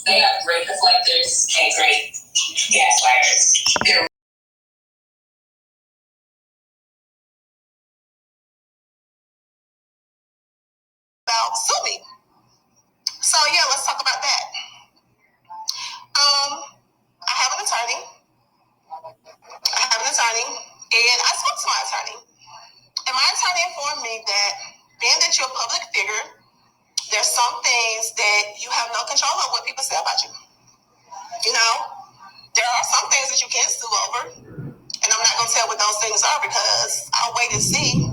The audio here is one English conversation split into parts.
They have great deflectors and great gaslighters. About sue me. So yeah, let's talk about that. I have an attorney. And I spoke to my attorney. And my attorney informed me that being that you're a public figure, there's some things that you have no control of what people say about you. You know, there are some things that you can't sue over. And I'm not going to tell what those things are because I'll wait and see.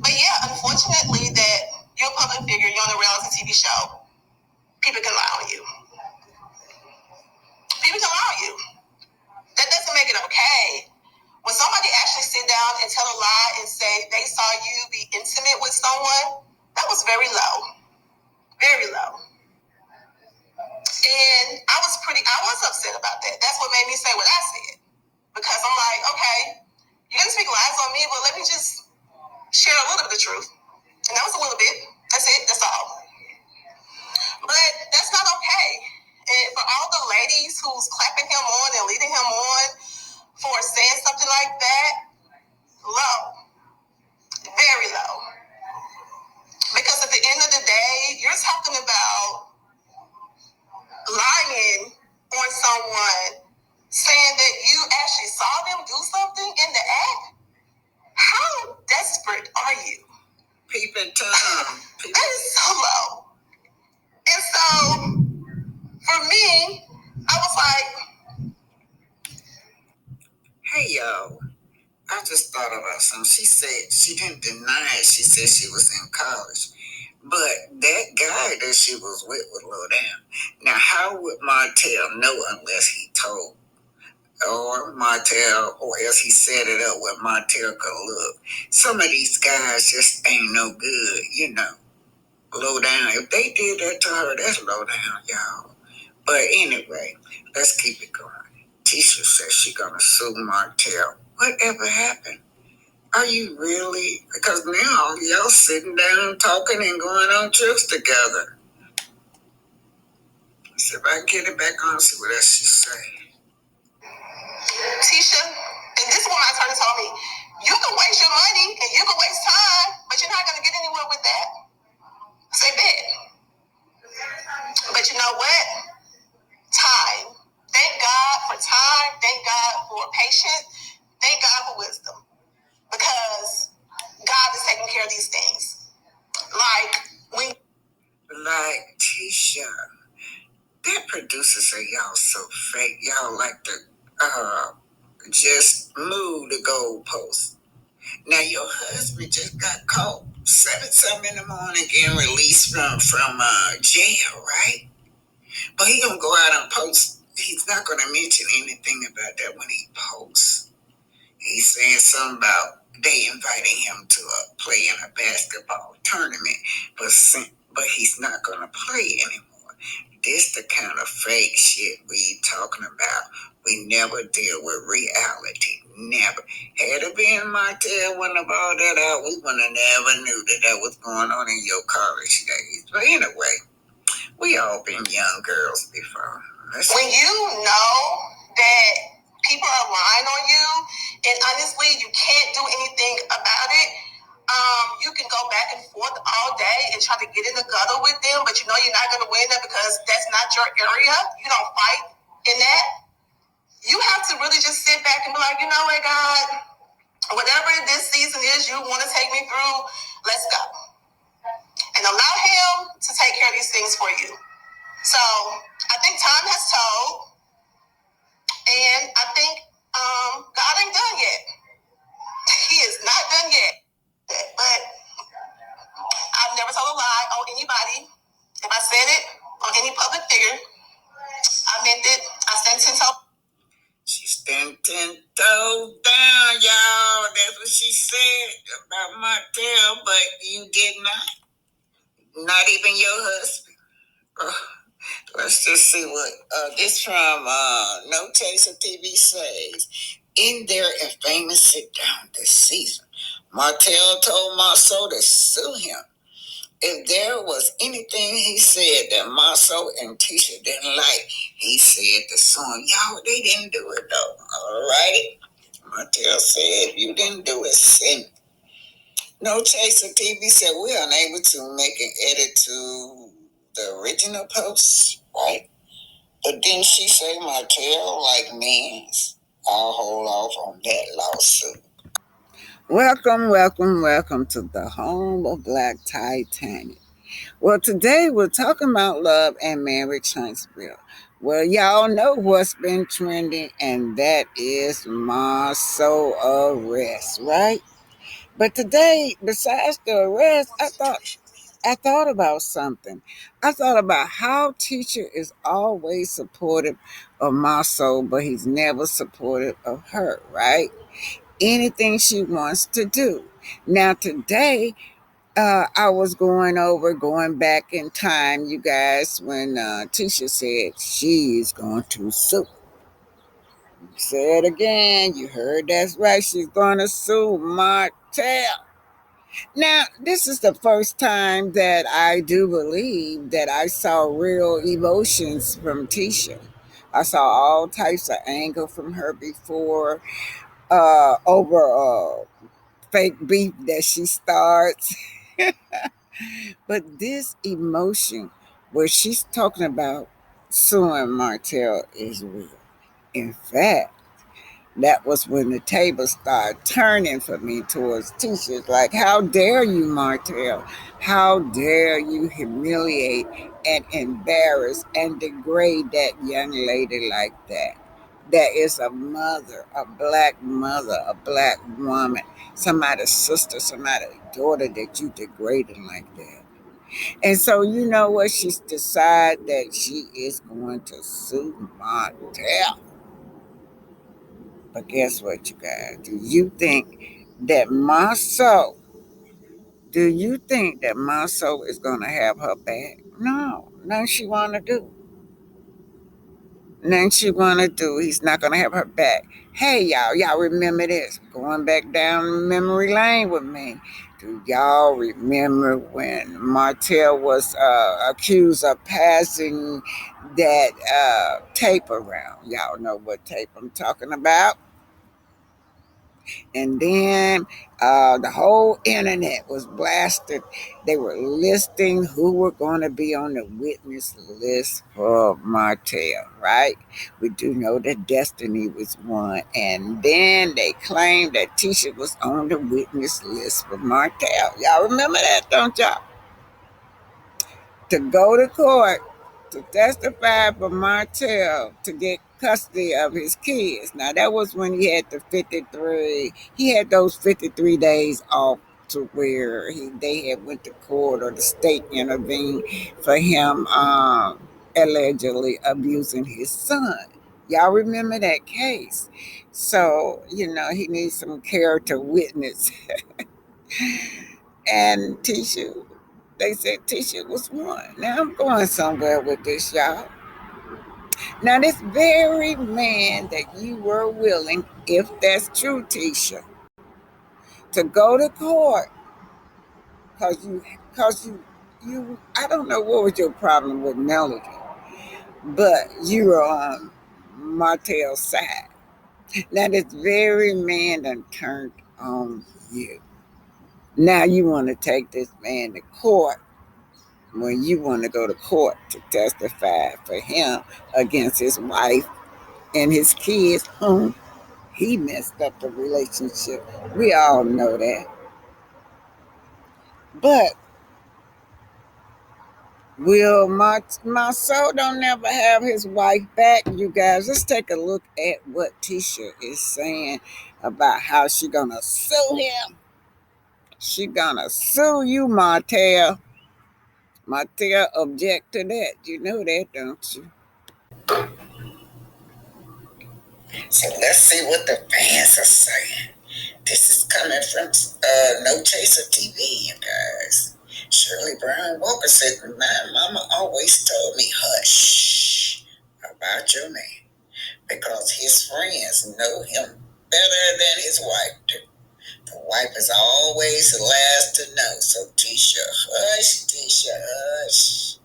But yeah, unfortunately that you're a public figure, you're on a reality TV show, people can lie on you. People can lie on you. That doesn't make it okay. When somebody actually sit down and tell a lie and say they saw you be intimate with someone, that was very low. Very low. And I was upset about that. That's what made me say what I said. Because I'm like, okay, you're going to speak lies on me, but let me just share a little bit of truth. And that was a little bit. That's it. That's all. But that's not okay. And for all the ladies who's clapping him on and leading him on for saying something like that, low. Very low. Because at the end of the day, you're talking about lying on someone, saying that you actually saw them do something in the act. How desperate are you? Peeping Tom. That is so low. And so, for me, I was like, hey, yo, I just thought about something. She said she didn't deny it. She said she was in college. But that guy that she was with was low down. Now, how would Martel know unless he told? Or Martel, or else he set it up where Martel could look. Some of these guys just ain't no good, you know. Low down. If they did that to her, that's low down, y'all. But anyway, let's keep it going. Tisha says she's gonna sue Martel. Whatever happened? Are you really? Because now y'all sitting down talking and going on trips together. Let's see if I can get it back on, see what else she say. Tisha, and this is what my attorney told me. You can waste your money and you can waste time, but you're not going to get anywhere with that. Say bet. But you know what? Time. Thank God for time. Thank God for patience. Thank God for wisdom. Because God is taking care of these things. Like Tisha. That producers are y'all so fake. Y'all like to just move the goalpost. Now your husband just got caught 7-something in the morning getting released from jail, right? But he gonna go out and post. He's not gonna mention anything about that when he posts. He's saying something about they inviting him to play in a basketball tournament, but he's not gonna play anymore. This the kind of fake shit we talking about. We never deal with reality. Never. Had it been Martel wouldn't have all that out, we wouldn't have never knew that was going on in your college days. But anyway, we all been young girls before. When you know that people are lying on you, and honestly, you can't do anything about it, you can go back and forth all day and try to get in the gutter with them, but you know you're not going to win that because that's not your area. You don't fight in that. You have to really just sit back and be like, you know what, God, whatever this season is you want to take me through, let's go. And allow him to take care of these things for you. So I think time has told, and I think God ain't done yet. He is not done yet. But I've never told a lie on anybody. If I said it on any public figure, I meant it. I stand 10 toes. She stand 10 toes down, y'all. That's what she said about Martel, but you did not. Not even your husband. Let's just see what this from No Chaser TV says. In their infamous sit down this season, Martel told Marsau to sue him if there was anything he said that Marsau and Tisha didn't like. He said to sue him. Y'all, they didn't do it though. All right. Martel said, if you didn't do it, send me. No Chaser TV said, we're unable to make an edit to the original post, right? But didn't she say Martel like men's? I'll hold off on that lawsuit. Welcome, welcome, welcome to the home of Black Titanic. Well, today we're talking about love and marriage Huntsville. Well, y'all know what's been trending, and that is Marsau arrest, right? But today, besides the arrest, I thought about something. I thought about how Teacher is always supportive of Marsau, but he's never supportive of her, right? Anything she wants to do. Now today, I was going back in time, you guys, when Tisha said she's going to sue. Say it again. You heard that's right. She's going to sue Martel. Now, this is the first time that I do believe that I saw real emotions from Tisha. I saw all types of anger from her before over fake beef that she starts. But this emotion where she's talking about suing Martel is real. In fact, that was when the table started turning for me towards Tisha. It's like, how dare you, Martel? How dare you humiliate and embarrass and degrade that young lady like that? That is a mother, a black woman, somebody's sister, somebody's daughter that you degraded like that. And so you know what? She's decided that she is going to sue Martel. But guess what, you guys? That Marsau, do you think that Marsau is going to have her back? No, nothing she want to do. Nothing she want to do. He's not going to have her back. Hey, y'all remember this? Going back down memory lane with me. Do y'all remember when Martel was accused of passing that tape around? Y'all know what tape I'm talking about. And then the whole internet was blasted. They were listing who were going to be on the witness list for Martel, right? We do know that Destiny was one. And then they claimed that Tisha was on the witness list for Martel. Y'all remember that, don't y'all? To go to court to testify for Martel to get custody of his kids. Now that was when he had the 53. He had those 53 days off to where they had went to court or the state intervened for him allegedly abusing his son. Y'all remember that case? So he needs some character witness, and Tisha. They said Tisha was one. Now I'm going somewhere with this, y'all. Now this very man that you were willing, if that's true, Tisha, to go to court because you I don't know what was your problem with Melody, but you were on Martel's side. Now this very man done turned on you. Now you want to take this man to court when you want to go to court to testify for him against his wife and his kids, whom he messed up the relationship. We all know that. But Will Marsau don't never have his wife back? You guys, let's take a look at what Tisha is saying about how she gonna sue him. She gonna sue you, Martel. Martel object to that. You know that, don't you? So let's see what the fans are saying. This is coming from No Chaser TV, you guys. Shirley Brown Walker said, "My mama always told me hush about your man because his friends know him better than his wife do. The wife is always the last to know. So Tisha, hush, Tisha, hush.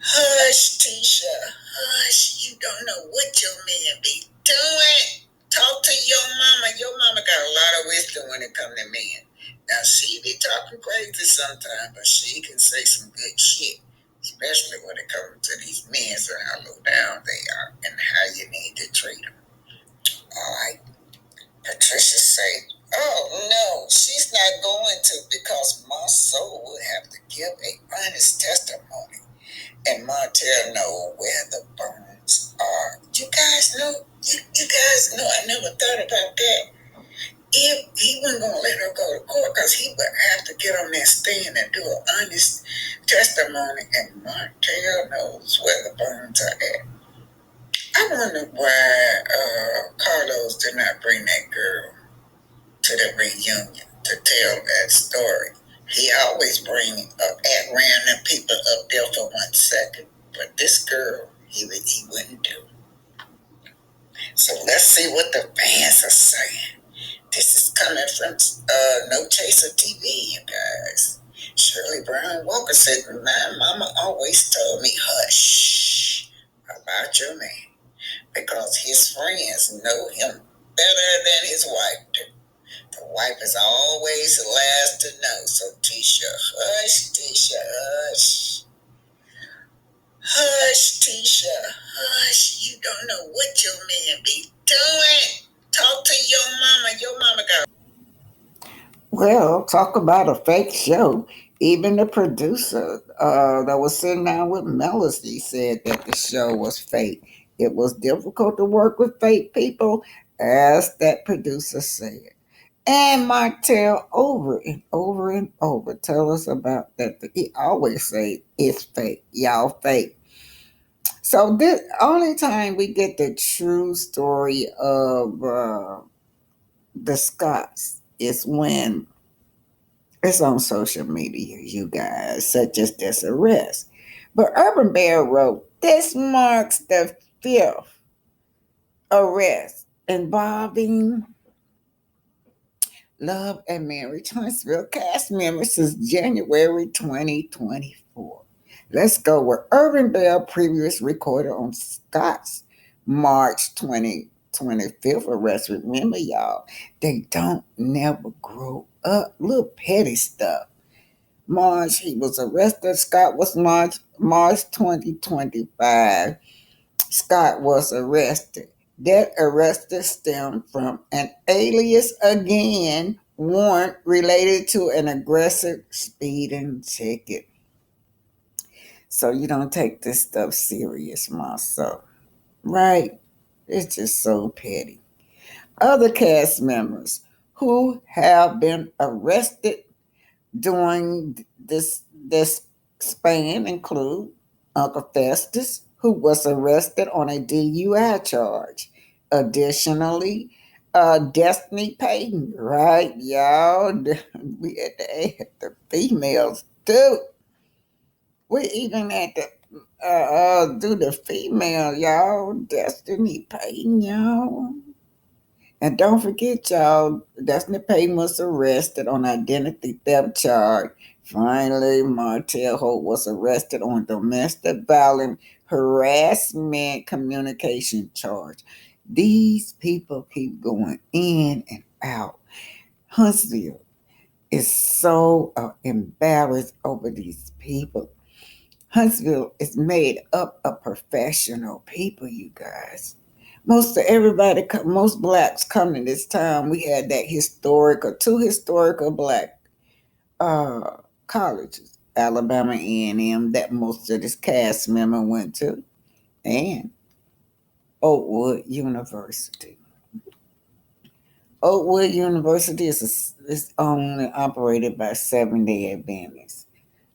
Hush, Tisha, hush. You don't know what your man be doing. Talk to your mama. Your mama got a lot of wisdom when it come to men. Now, she be talking crazy sometimes, but she can say some good shit, especially when it comes to these men and how low down they are and how you need to treat them. All right. Patricia say, oh, no, she's not going to because my soul would have to give a honest testimony and Martel know where the bones are. You guys know? You guys know? I never thought about that. If he wasn't gonna let her go to court, because he would have to get on that stand and do an honest testimony, and Martel knows where the bones are at. I wonder why Carlos did not bring that girl to the reunion to tell that story. He always bring at random people up there for 1 second, but this girl, he wouldn't do. So let's see what the fans are saying. This is coming from No Chaser TV, you guys. Shirley Brown Walker said, "My mama always told me hush about your man because his friends know him better than his wife do. The wife is always the last to know. So Tisha, hush, Tisha, hush. Hush, Tisha, hush. You don't know what your man be doing. Talk to your mama. Your mama got. Well, talk about a fake show. Even the producer that was sitting down with Melody said that the show was fake. It was difficult to work with fake people, as that producer said. And Martel over and over and over tell us about that. He always say it's fake, y'all fake. So this only time we get the true story of the Scots is when it's on social media, you guys, such as this arrest. But Urban Bear wrote, this marks the fifth arrest involving Love and Marriage Huntsville cast members since January 2024. Let's go with Urban Bell previous recorded on Scott's March 2025 arrest. Remember, y'all, they don't never grow up. Little petty stuff. March, he was arrested. Scott was March 2025. Scott was arrested. That arrest stemmed from an alias again warrant related to an aggressive speeding ticket. So you don't take this stuff serious, Marsau. Right? It's just so petty. Other cast members who have been arrested during this span include Uncle Festus, who was arrested on a DUI charge. Additionally, Destiny Payton, right, y'all? We had to add the females too. We even had to do the female, y'all. Destiny Payton, y'all. And don't forget, y'all, Destiny Payton was arrested on identity theft charge. Finally, Martel Holt was arrested on domestic violence harassment communication charge. These people keep going in and out. Huntsville is so embarrassed over these people. Huntsville is made up of professional people, you guys. Most blacks come to this town. We had that two historical black uh, colleges, Alabama A&M that most of this cast member went to, and Oakwood University. Oakwood University is owned and operated by Seventh-day Adventists.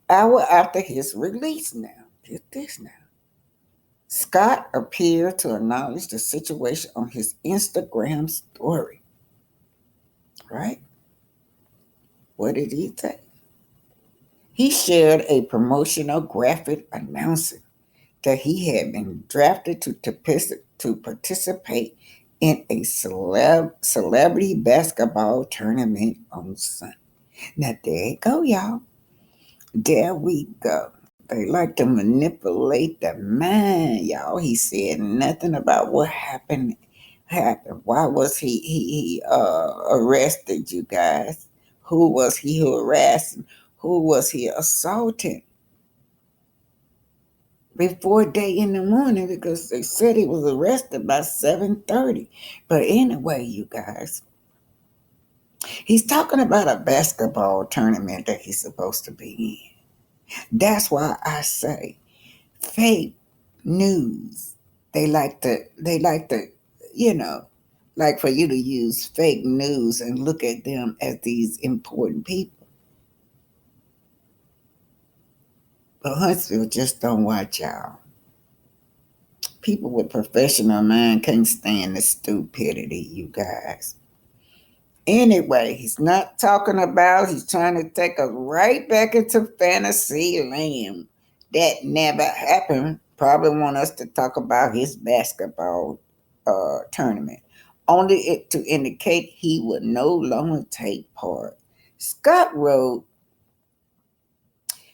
Hour after his release now, get this now, Scott appeared to acknowledge the situation on his Instagram story. Right? What did he say? He shared a promotional graphic announcing that he had been drafted to participate in a celebrity basketball tournament on Sunday. Now, there you go, y'all. There we go. They like to manipulate the mind, y'all. He said nothing about what happened. Why was he arrested, you guys? Who was he harassing? Who was he assaulting? Before day in the morning, because they said he was arrested by 7:30. But anyway, you guys, he's talking about a basketball tournament that he's supposed to be in. That's why I say fake news. They like to, you know, like for you to use fake news and look at them as these important people. But Huntsville just don't watch y'all. People with professional mind can't stand the stupidity, you guys. Anyway, he's not talking about, he's trying to take us right back into fantasy land. That never happened. Probably want us to talk about his basketball tournament. Only it to indicate he would no longer take part. Scott wrote,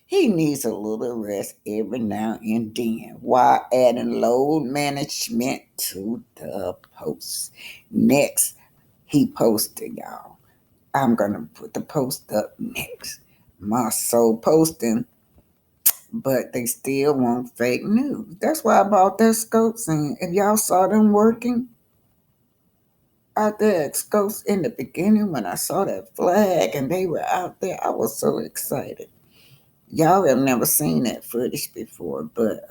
he needs a little rest every now and then while adding load management to the post. Next, he posted, y'all. I'm going to put the post up next. Marsau posting, but they still want fake news. That's why I bought that Scholt. And if y'all saw them working out there at Scholt in the beginning when I saw that flag and they were out there, I was so excited. Y'all have never seen that footage before, but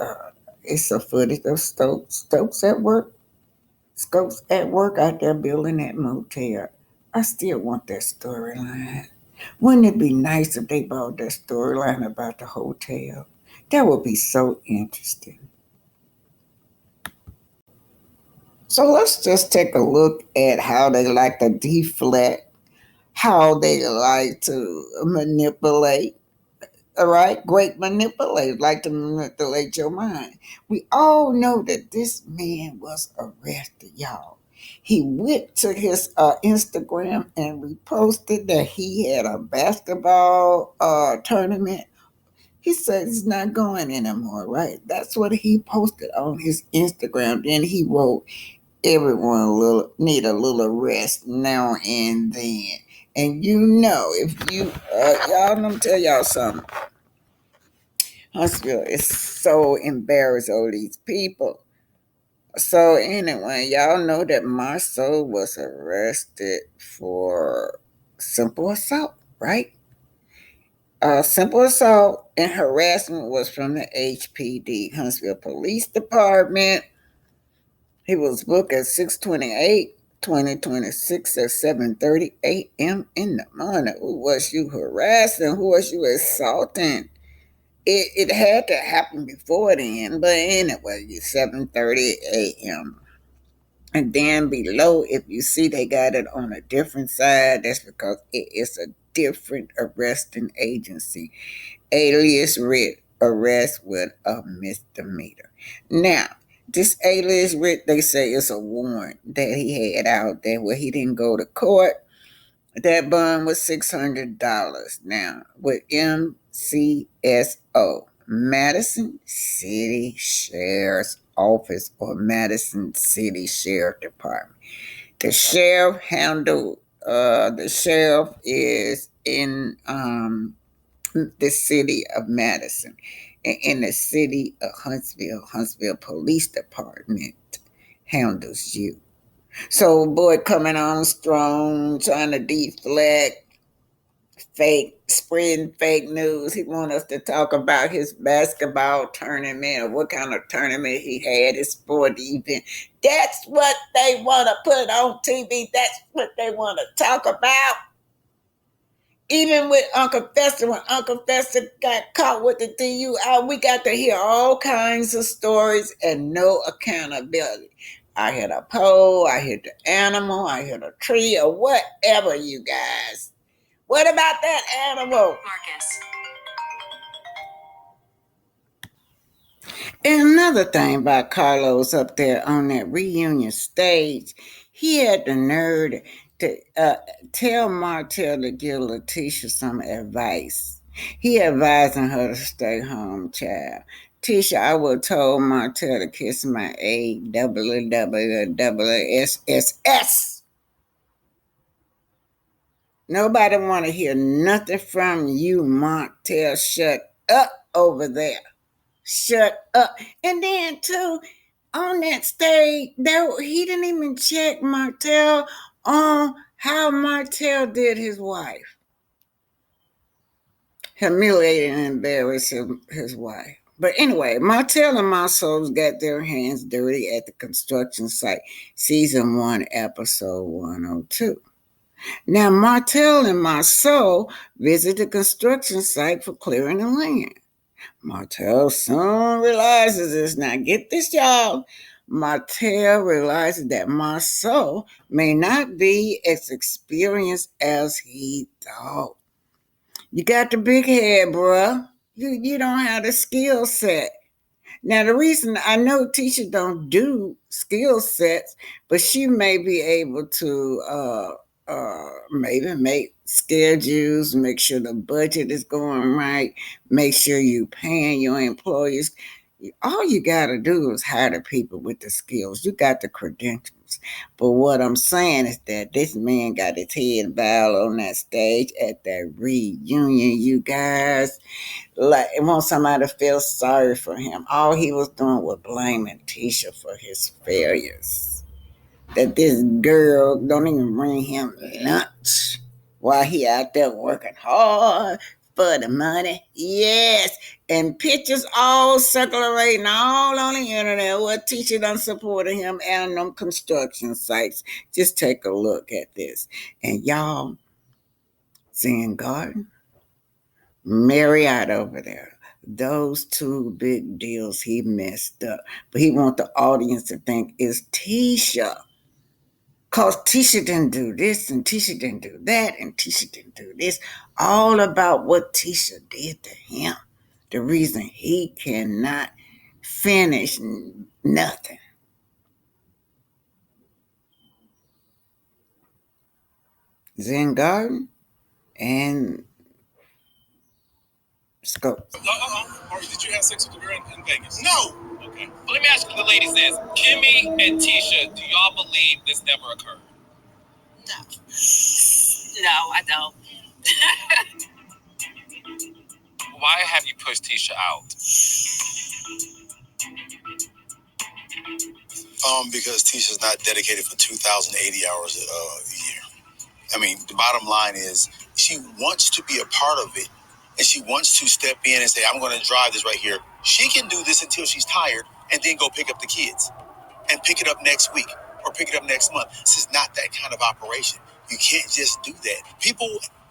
it's a footage of Stokes at work. Stokes at work out there building that motel. I still want that storyline. Wouldn't it be nice if they brought that storyline about the hotel? That would be so interesting. So let's just take a look at how they like to deflect, how they like to manipulate. All right, great manipulators like to manipulate your mind. We all know that this man was arrested, y'all. He went to his Instagram and reposted that he had a basketball tournament. He said he's not going anymore, right? That's what he posted on his Instagram. Then he wrote, "Everyone need a little rest now and then." And you know, if you y'all, let me tell y'all something. Huntsville is so embarrassed over these people. So anyway, y'all know that Marsau was arrested for simple assault, right? Simple assault and harassment was from the HPD, Huntsville Police Department. He was booked at 6/28, 2026 at 7:30 a.m. in the morning. Who was you harassing? Who was you assaulting? It had to happen before then, but anyway, it's 7:30 a.m. And then below, if you see they got it on a different side, that's because it is a different arresting agency. Alias writ arrest with a misdemeanor. Now, this alias writ, they say it's a warrant that he had out there where he didn't go to court. That bond was $600. Now, with MCSO, Madison City Sheriff's Office or Madison City Sheriff Department. The sheriff handled, the sheriff is in the city of Madison. In the city of Huntsville Police Department handles you. So, boy, coming on strong, trying to deflect fake spreading fake news. He want us to talk about his basketball tournament or what kind of tournament he had, his sport event. That's what they want to put on TV. That's what they want to talk about. Even with Uncle Fester, when Uncle Fester got caught with the DUI, we got to hear all kinds of stories and no accountability. I hit a pole, I hit the animal, I hit a tree, or whatever, you guys. What about that animal? Marcus. And another thing about Carlos up there on that reunion stage, he had the nerve to tell Martel to give Tisha some advice. He advising her to stay home, child. Tisha, I would have told Martel to kiss my AWWSSS. Nobody want to hear nothing from you, Martel. Shut up over there. Shut up. And then too, on that stage, he didn't even check Martel on how Martel did his wife. Humiliated and embarrassed his wife. But anyway, Martel and Marsau got their hands dirty at the construction site, season 1, episode 102. Now, Martel and Marsau visit the construction site for clearing the land. Martel soon realizes this. Now, get this, y'all. Martel realizes that Marsau may not be as experienced as he thought. You got the big head, bruh. You don't have the skill set. Now, the reason I know Tisha don't do skill sets, but she may be able to maybe make schedules, make sure the budget is going right, make sure you paying your employees. All you got to do is hire the people with the skills. You got the credentials. But what I'm saying is that this man got his head bowed on that stage at that reunion, you guys. Like, it want somebody to feel sorry for him. All he was doing was blaming Tisha for his failures. That this girl don't even bring him lunch while he out there working hard for the money. Yes, and pictures all circulating all on the internet. What Tisha done supported him and them construction sites. Just take a look at this. And y'all, Zen Garden, Marriott over there. Those two big deals he messed up. But he want the audience to think it's Tisha. Because Tisha didn't do this, and Tisha didn't do that, and Tisha didn't do this. All about what Tisha did to him. The reason he cannot finish nothing. Zen Garden and Scholt. Or did you have sex with the girl in Vegas? No. Okay. Well, let me ask the ladies this. Kimmy and Tisha, do y'all believe this never occurred? No. No, I don't. Why have you pushed Tisha out? Because Tisha's not dedicated for 2,080 hours a year. I mean, the bottom line is she wants to be a part of it, and she wants to step in and say, I'm going to drive this right here. She can do this until she's tired and then go pick up the kids and pick it up next week or pick it up next month. This is not that kind of operation. You can't just do that. People,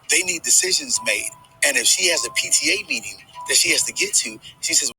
they need decisions made. And if she has a PTA meeting that she has to get to, she says,